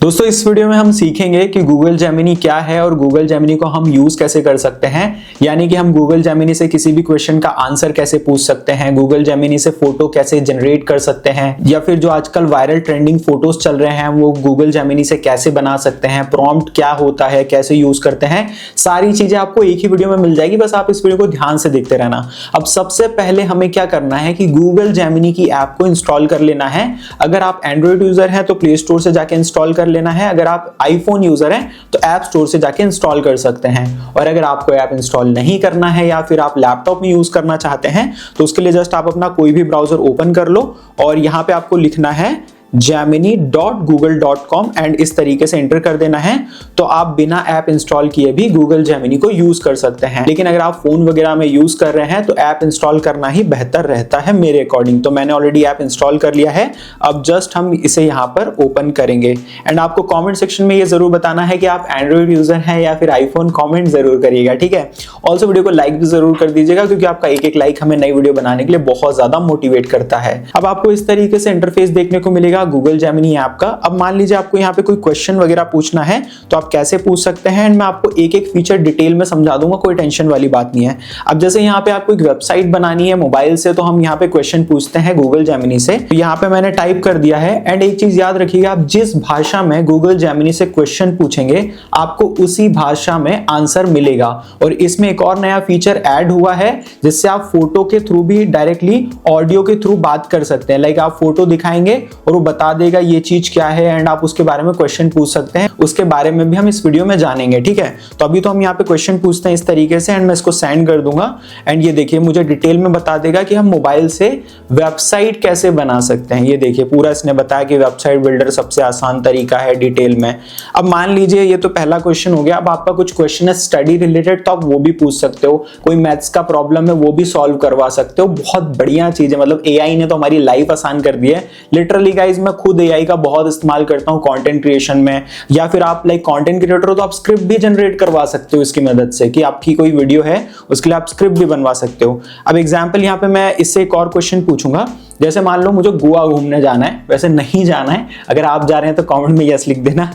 दोस्तों इस वीडियो में हम सीखेंगे कि गूगल जेमिनी क्या है और गूगल जेमिनी को हम यूज कैसे कर सकते हैं। यानी कि हम गूगल जेमिनी से किसी भी क्वेश्चन का आंसर कैसे पूछ सकते हैं, गूगल जेमिनी से फोटो कैसे जनरेट कर सकते हैं, या फिर जो आजकल वायरल ट्रेंडिंग फोटोज चल रहे हैं वो गूगल जेमिनी से कैसे बना सकते हैं, प्रॉम्प्ट क्या होता है, कैसे यूज करते हैं। सारी चीजें आपको एक ही वीडियो में मिल जाएगी, बस आप इस वीडियो को ध्यान से देखते रहना। अब सबसे पहले हमें क्या करना है कि गूगल जेमिनी की ऐप को इंस्टॉल कर लेना है। अगर आप एंड्रॉइड यूजर हैं तो प्ले स्टोर से जाके इंस्टॉल कर लेना है। अगर आप आईफोन यूजर हैं तो ऐप स्टोर से जाके इंस्टॉल कर सकते हैं। और अगर आपको ऐप इंस्टॉल नहीं करना है या फिर आप लैपटॉप में यूज करना चाहते हैं तो उसके लिए जस्ट आप अपना कोई भी ब्राउजर ओपन कर लो और यहां पे आपको लिखना है gemini.google.com एंड इस तरीके से एंटर कर देना है। तो आप बिना ऐप इंस्टॉल किए भी गूगल जेमिनी को यूज कर सकते हैं। लेकिन अगर आप फोन वगैरह में यूज कर रहे हैं तो ऐप इंस्टॉल करना ही बेहतर रहता है मेरे अकॉर्डिंग। तो मैंने ऑलरेडी ऐप इंस्टॉल कर लिया है। अब जस्ट हम इसे यहाँ पर ओपन करेंगे एंड आपको कॉमेंट सेक्शन में ये जरूर बताना है कि आप एंड्रॉइड यूजर हैं या फिर आईफोन। कॉमेंट जरूर करिएगा, ठीक है। ऑल्सो वीडियो को लाइक भी जरूर कर दीजिएगा क्योंकि आपका एक एक लाइक हमें नई वीडियो बनाने के लिए बहुत ज्यादा मोटिवेट करता है। अब आपको इस तरीके से इंटरफेस देखने को मिलेगा गूगल जेमिनी ऐप का। अब मान लीजिए आपको यहाँ पे कोई क्वेश्चन वगैरह पूछना है तो आप कैसे पूछ सकते हैं एंड मैं आपको एक एक फीचर डिटेल में समझा दूंगा, कोई टेंशन वाली बात नहीं है। अब जैसे यहाँ पे आपको एक वेबसाइट बनानी है मोबाइल से तो हम यहाँ पे क्वेश्चन पूछते हैं गूगल जेमिनी से। तो यहाँ पे मैंने टाइप कर दिया है एंड एक चीज याद रखिएगा, आप जिस भाषा में गूगल जेमिनी से क्वेश्चन पूछेंगे आपको उसी भाषा में आंसर मिलेगा। और इसमें एक और नया फीचर ऐड हुआ है जिससे आप फोटो के थ्रू भी डायरेक्टली ऑडियो के थ्रू बात कर सकते हैं। लाइक आप फोटो दिखाएंगे और वो बता देगा ये चीज क्या है एंड आप उसके बारे में क्वेश्चन पूछ सकते हैं। उसके बारे में भी हम इस वीडियो में जानेंगे, ठीक है। तो अभी तो हम यहाँ पे क्वेश्चन पूछते हैं इस तरीके से एंड मैं इसको सेंड कर दूंगा एंड ये देखिए मुझे डिटेल में बता देगा कि हम मोबाइल से वेबसाइट कैसे बना सकते हैं। ये देखिए पूरा इसने बताया कि वेबसाइट बिल्डर सबसे आसान तरीका है डिटेल में। अब मान लीजिए ये तो पहला क्वेश्चन हो गया। अब आपका कुछ क्वेश्चन है स्टडी रिलेटेड तो आप वो भी पूछ सकते हो। कोई मैथ्स का प्रॉब्लम है वो भी सॉल्व करवा सकते हो। बहुत बढ़िया चीज है, मतलब एआई ने तो हमारी लाइफ आसान कर दी है लिटरली गाइज। मैं खुद एआई का बहुत इस्तेमाल करता हूं कंटेंट क्रिएशन में, या फिर आप लाइक कंटेंट क्रिएटर हो तो आप स्क्रिप्ट भी जनरेट करवा सकते हो इसकी मदद से कि आपकी कोई वीडियो है उसके लिए आप स्क्रिप्ट भी बनवा सकते हो। अब एग्जांपल यहां पे मैं इससे एक और क्वेश्चन पूछूंगा। जैसे मान लो मुझे गोवा घूमने जाना है, वैसे नहीं जाना है, अगर आप जा रहे हैं तो कमेंट में यस लिख देना।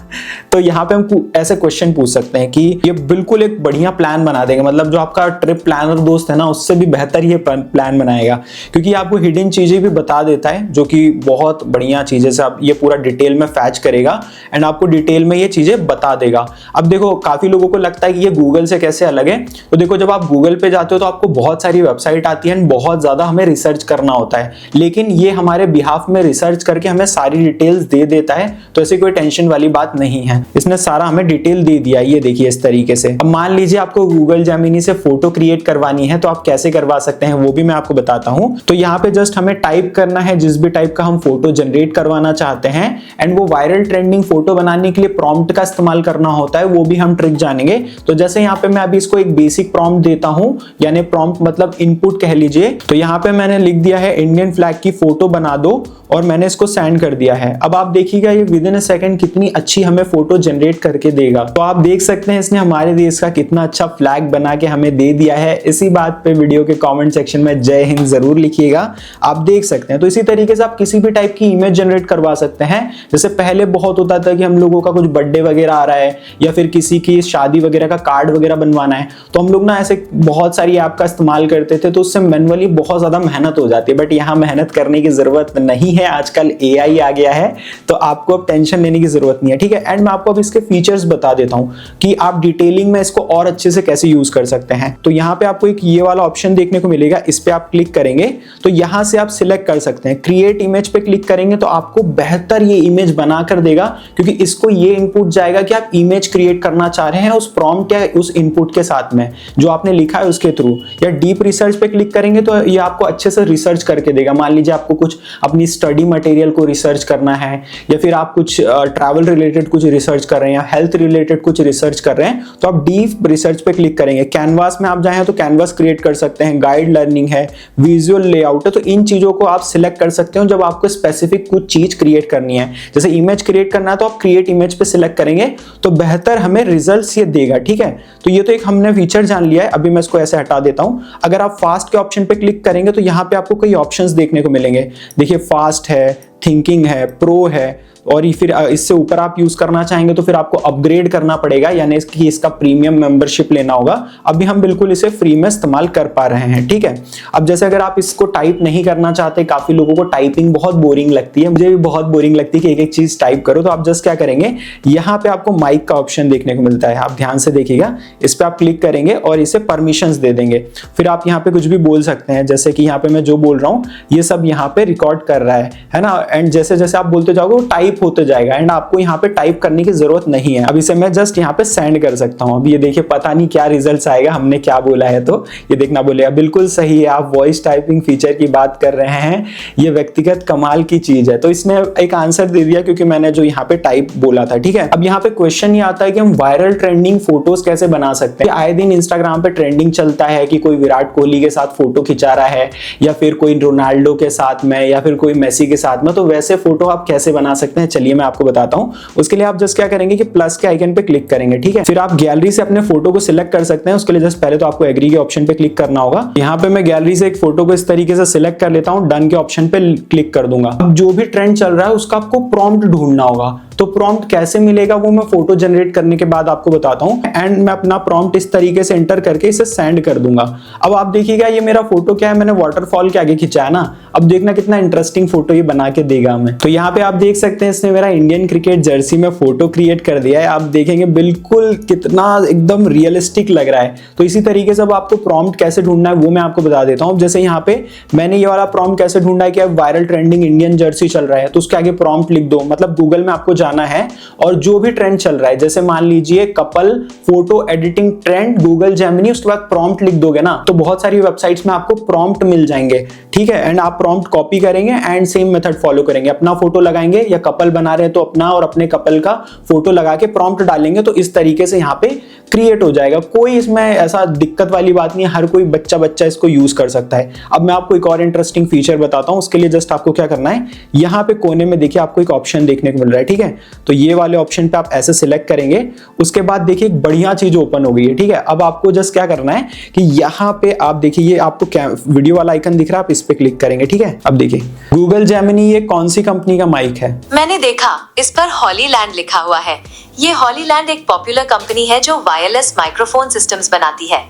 तो यहाँ पे हम ऐसे क्वेश्चन पूछ सकते हैं कि ये बिल्कुल एक बढ़िया प्लान बना देगा, मतलब जो आपका ट्रिप प्लानर दोस्त है ना उससे भी बेहतर ये प्लान बनाएगा क्योंकि आपको हिडन चीजें भी बता देता है जो कि बहुत बढ़िया चीजें से आप ये पूरा डिटेल में फैच करेगा एंड आपको डिटेल में ये चीजें बता देगा। अब देखो काफी लोगों को लगता है कि ये गूगल से कैसे अलग है। तो देखो जब आप गूगल पे जाते हो तो आपको बहुत सारी वेबसाइट आती है एंड बहुत ज्यादा हमें रिसर्च करना होता है, लेकिन ये हमारे बिहाफ में रिसर्च करके हमें सारी डिटेल्स दे देता है। तो ऐसी कोई टेंशन वाली बात नहीं है, इसने सारा हमें डिटेल दे दिया। ये देखिए इस तरीके से। अब मान लीजिए आपको गूगल जेमिनी से फोटो क्रिएट करवानी है तो आप कैसे करवा सकते हैं वो भी मैं आपको बताता हूं। तो यहाँ पे जस्ट हमें टाइप करना है जिस भी टाइप का हम फोटो जनरेट करवाना चाहते हैं एंड वो वायरल ट्रेंडिंग फोटो बनाने के लिए प्रॉम्प्ट का इस्तेमाल करना होता है, वो भी हम ट्रिक जानेंगे। तो जैसे यहाँ पे मैं अभी इसको एक बेसिक प्रॉम्प्ट देता हूं, यानी प्रॉम्प्ट मतलब इनपुट कह लीजिए। तो यहाँ पे मैंने लिख दिया है इंडियन फ्लैग की फोटो बना दो और मैंने इसको सेंड कर दिया है। अब आप देखिएगा ये विद इन अ सेकंड कितनी अच्छी हमें फोटो जनरेट करके देगा। तो आप देख सकते हैं इसने हमारे देश का कितना अच्छा फ्लैग बना के हमें दे दिया है। इसी बात पे वीडियो के कमेंट सेक्शन में जय हिंद जरूर लिखिएगा, आप देख सकते हैं। तो इसी तरीके से आप किसी भी टाइप की इमेज जनरेट करवा सकते हैं। जैसे पहले बहुत होता था कि हम लोगों का कुछ बर्थडे वगैरह आ रहा है या फिर किसी की शादी वगैरह का कार्ड वगैरह बनवाना है तो हम लोग ना ऐसे बहुत सारी ऐप का इस्तेमाल करते थे, तो उससे मैनुअली बहुत ज्यादा मेहनत हो जाती है। बट यहाँ मेहनत करने की जरूरत नहीं है, आजकल एआई आ गया है तो आपको अब टेंशन लेने की जरूरत नहीं है, ठीक है। एंड मैं आपको अब इसके फीचर्स बता देता हूं कि आप डिटेलिंग में इसको और अच्छे से कैसे यूज कर सकते हैं। तो यहाँ पे आपको एक ये वाला ऑप्शन देखने को मिलेगा, इस पे आप क्लिक करेंगे तो यहां से आप सिलेक्ट कर सकते हैं। क्रिएट इमेज पे क्लिक करेंगे तो आपको बेहतर ये इमेज बना कर देगा क्योंकि इसको ये इनपुट जाएगा कि आप इमेज क्रिएट करना चाह रहे हैं उस प्रॉम्प्ट या उस इनपुट के साथ में जो आपने लिखा है उसके थ्रू। या डीप रिसर्च पे क्लिक करेंगे तो ये आपको अच्छे से रिसर्च करके देगा। मान लीजिए आपको कुछ अपनी स्टडी मटेरियल को रिसर्च करना है या फिर आप कुछ ट्रैवल रिलेटेड कुछ रिसर्च कर रहे हैं या हेल्थ रिलेटेड कुछ रिसर्च कर रहे हैं तो आप डीप रिसर्च पे क्लिक करेंगे। कैनवास में आप जाएं तो कैनवास क्रिएट कर सकते हैं, गाइड लर्निंग है, विजुअल लेआउट है। तो इन चीजों को आप सिलेक्ट कर सकते हो जब आपको स्पेसिफिक कुछ चीज क्रिएट करनी है। जैसे इमेज क्रिएट करना है तो आप क्रिएट इमेज पे सिलेक्ट करेंगे तो बेहतर हमें रिजल्ट्स ये देगा, ठीक है। तो ये तो एक हमने फीचर जान लिया है। अभी मैं इसको ऐसे हटा देता हूं। अगर आप फास्ट के ऑप्शन पे क्लिक करेंगे तो यहाँ पे आपको कई ऑप्शंस देखने को मिलेंगे। देखिए फास्ट है, थिंकिंग है, प्रो है, और फिर इससे ऊपर आप यूज करना चाहेंगे तो फिर आपको अपग्रेड करना पड़ेगा, यानी कि इसका प्रीमियम मेंबरशिप लेना होगा। अभी हम बिल्कुल इसे फ्री में इस्तेमाल कर पा रहे हैं, ठीक है। अब जैसे अगर आप इसको टाइप नहीं करना चाहते, काफी लोगों को टाइपिंग बहुत बोरिंग लगती है, मुझे भी बहुत बोरिंग लगती है कि एक एक चीज टाइप करो, तो आप जस्ट क्या करेंगे, यहाँ पे आपको माइक का ऑप्शन देखने को मिलता है, आप ध्यान से देखिएगा, इस पे आप क्लिक करेंगे और इसे परमिशंस दे देंगे। फिर आप यहाँ पे कुछ भी बोल सकते हैं, जैसे कि यहाँ पे मैं जो बोल रहा हूँ ये सब यहाँ पे रिकॉर्ड कर रहा है ना। एंड जैसे जैसे आप बोलते जाओगे वो टाइप होते जाएगा, एंड आपको यहाँ पे टाइप करने की जरूरत नहीं है। अब इसे मैं जस्ट यहाँ पे सेंड कर सकता हूँ। अब ये देखिए, पता नहीं क्या रिजल्ट्स आएगा, हमने क्या बोला है तो ये देखना बोलेगा। बिल्कुल सही है, आप वॉइस टाइपिंग फीचर की बात कर रहे हैं, ये व्यक्तिगत कमाल की चीज है। तो इसने एक आंसर दे दिया क्योंकि मैंने जो यहाँ पे टाइप बोला था, ठीक है। अब यहाँ पे क्वेश्चन ये आता है कि हम वायरल ट्रेंडिंग फोटोज कैसे बना सकते हैं। आए दिन इंस्टाग्राम पे ट्रेंडिंग चलता है कि कोई विराट कोहली के साथ फोटो खिंचा रहा है, या फिर कोई रोनाल्डो के साथ में, या फिर कोई मेसी के साथ में। तो वैसे फोटो आप कैसे बना सकते हैं, चलिए मैं आपको बताता हूं। उसके लिए आप जस्ट क्या करेंगे कि प्लस के आइकन पे क्लिक करेंगे, ठीक है। फिर आप गैलरी से अपने फोटो को सिलेक्ट कर सकते हैं। उसके लिए जस्ट पहले तो आपको एग्री के ऑप्शन पे क्लिक करना होगा। यहाँ पे मैं गैलरी से एक फोटो को इस तरीके से सिलेक्ट कर लेता हूँ, डन के ऑप्शन पे क्लिक कर दूंगा। अब जो भी ट्रेंड चल रहा है उसका आपको प्रॉम्प्ट ढूंढना होगा। तो प्रॉम्प्ट कैसे मिलेगा वो मैं फोटो जनरेट करने के बाद आपको बताता हूँ। एंड मैं अपना प्रॉम्प्ट इस तरीके से एंटर करके इसे सेंड कर दूंगा। अब आप देखिएगा ये मेरा फोटो क्या है, मैंने वाटरफॉल के आगे खिंचा है ना। अब देखना कितना इंटरेस्टिंग फोटो ये बना के देगा हमें। तो यहाँ पे आप देख सकते हैं इसने मेरा इंडियन क्रिकेट जर्सी में फोटो क्रिएट कर दिया है। आप देखेंगे बिल्कुल कितना एकदम रियलिस्टिक लग रहा है। तो इसी तरीके से अब आपको प्रॉम्प्ट कैसे ढूंढना है वो मैं आपको बता देता हूँ। जैसे यहाँ पे मैंने ये वाला प्रॉम्प्ट कैसे ढूंढा है कि अब वायरल ट्रेंडिंग इंडियन जर्सी चल रहा है, तो उसके आगे प्रॉम्प्ट लिख दो। मतलब गूगल में आपको जाना है और जो भी ट्रेंड चल रहा है, जैसे मान लीजिए couple photo editing trend Google Gemini, उसके बाद प्रॉम्प्ट लिख दोगे ना, तो बहुत सारी वेबसाइट्स में आपको प्रॉम्प्ट मिल जाएंगे, ठीक है। एंड आप प्रॉम्प्ट कॉपी करेंगे एंड सेम मेथड फॉलो करेंगे। अपना फोटो लगाएंगे, या कपल बना रहे हैं तो अपना और अपने कपल का फोटो लगा के प्रॉम्प्ट डालेंगे, तो इस तरीके से यहाँ पे क्रिएट हो जाएगा। कोई इसमें ऐसा दिक्कत वाली बात नहीं है, हर कोई बच्चा इसको यूज कर सकता है। अब मैं आपको एक और इंटरेस्टिंग फीचर बताता हूं। उसके लिए जस्ट आपको क्या करना है, यहाँ पे कोने में देखिए आपको एक ऑप्शन देखने को मिल रहा है, ठीक है। तो ये वाले ऑप्शन पे आप ऐसे सिलेक्ट करेंगे। उसके बाद देखिए एक बढ़िया चीज ओपन हो गई है, ठीक है। अब आपको जस्ट क्या करना है कि यहाँ पे आप देखिए ये आपको वीडियो वाला आइकन दिख रहा है, आप इस पे क्लिक करेंगे, ठीक है। अब देखिए गूगल जेमिनी ये कौन सी कंपनी का माइक है? मैंने देखा इस पर हॉलीलैंड लिखा हुआ है। ये हॉलीलैंड एक पॉपुलर कंपनी है जो वायरलेस माइक्रोफोन सिस्टम्स बनाती है।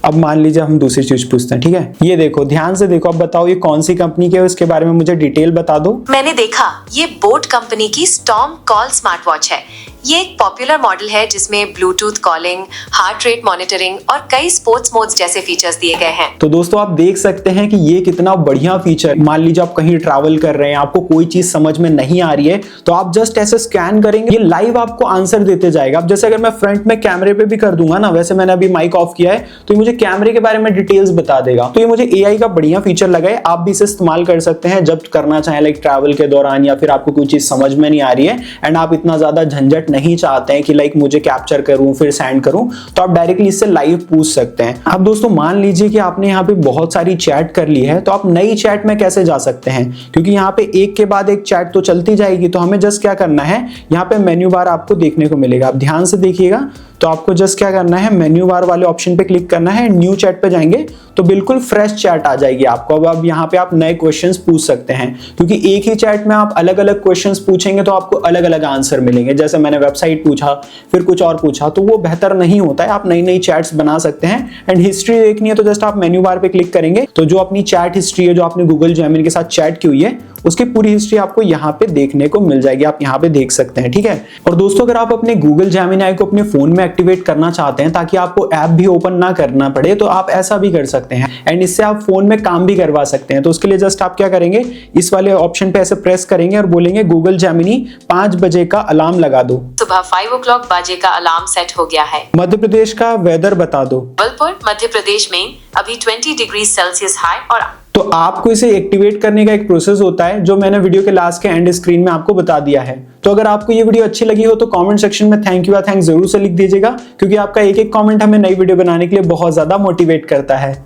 अब मान लीजिए हम दूसरी चीज पूछते हैं, ठीक है। ये देखो, ध्यान से देखो, अब बताओ ये कौन सी कंपनी की है, इसके बारे में मुझे डिटेल बता दो। मैंने देखा ये बोट कंपनी की स्टॉर्म कॉल स्मार्ट वॉच है। ये एक पॉपुलर मॉडल है जिसमें Bluetooth calling, heart rate monitoring और कई स्पोर्ट्स मोड्स जैसे फीचर्स दिए गए हैं। तो दोस्तों आप देख सकते हैं कि ये कितना बढ़िया फीचर। मान लीजिए आप कहीं ट्रैवल कर रहे हैं, आपको कोई चीज समझ में नहीं आ रही है, तो आप जस्ट ऐसे स्कैन करेंगे, ये लाइव आपको आंसर देते जाएगा। अब जैसे अगर मैं फ्रंट में कैमरे पे भी कर दूंगा ना, वैसे मैंने अभी माइक ऑफ किया है तो ये मुझे कैमरे के बारे में डिटेल्स बता देगा। तो ये मुझे एआई का बढ़िया फीचर लगा है। आप भी इसे इस्तेमाल कर सकते हैं जब करना चाहें, लाइक ट्रैवल के दौरान, या फिर आपको कोई चीज समझ में नहीं आ रही है एंड आप इतना ज्यादा झंझट नहीं चाहते हैं कि लाइक मुझे कैप्चर करूं फिर सेंड करूं, तो आप डायरेक्टली इससे लाइव पूछ सकते हैं। अब दोस्तों मान लीजिए कि आपने यहाँ पे बहुत सारी चैट कर ली है, तो आप नई चैट में कैसे जा सकते हैं, क्योंकि यहाँ पे एक के बाद एक चैट तो चलती जाएगी। तो हमें जस्ट क्या करना है, यहाँ पे मेन्यू बार आपको देखने को मिलेगा, आप ध्यान से देखिएगा। तो आपको जस्ट क्या करना है, मेन्यू बार वाले ऑप्शन पे क्लिक करना है, न्यू चैट पे जाएंगे तो बिल्कुल फ्रेश चैट आ जाएगी आपको। अब यहाँ पे आप नए क्वेश्चंस पूछ सकते हैं, क्योंकि एक ही चैट में आप अलग अलग क्वेश्चंस पूछेंगे तो आपको अलग अलग आंसर मिलेंगे। जैसे मैंने वेबसाइट पूछा, फिर कुछ और पूछा, तो वो बेहतर नहीं होता है। आप नई नई चैट्स बना सकते हैं। एंड हिस्ट्री देखनी है तो जस्ट आप मेन्यू बार पे क्लिक करेंगे, तो जो अपनी चैट हिस्ट्री है, जो आपने गूगल जेमिनी के साथ चैट की हुई है, उसकी पूरी हिस्ट्री आपको यहाँ पे देखने को मिल जाएगी। आप यहाँ पे देख सकते हैं, ठीक है। और दोस्तों अगर आप अपने गूगल जेमिनी को अपने फोन में एक्टिवेट करना चाहते हैं ताकि आपको ऐप भी ओपन ना करना पड़े, तो आप ऐसा भी कर सकते हैं। एंड इससे आप फोन में काम भी करवा सकते हैं। तो उसके लिए जस्ट आप क्या करेंगे, इस वाले ऑप्शन पे ऐसे प्रेस करेंगे और बोलेंगे गूगल जेमिनी 5 बजे का अलार्म लगा दो। सुबह 5 o'clock बजे का अलार्म सेट हो गया है। मध्य प्रदेश का वेदर बता दो। जबलपुर मध्य प्रदेश में अभी 20 डिग्री सेल्सियस हाई। और तो आपको इसे एक्टिवेट करने का एक प्रोसेस होता है जो मैंने वीडियो के लास्ट के एंड स्क्रीन में आपको बता दिया है। तो अगर आपको ये वीडियो अच्छी लगी हो तो कमेंट सेक्शन में थैंक यू या थैंक्स जरूर से लिख दीजिएगा, क्योंकि आपका एक एक कमेंट हमें नई वीडियो बनाने के लिए बहुत ज्यादा मोटिवेट करता है।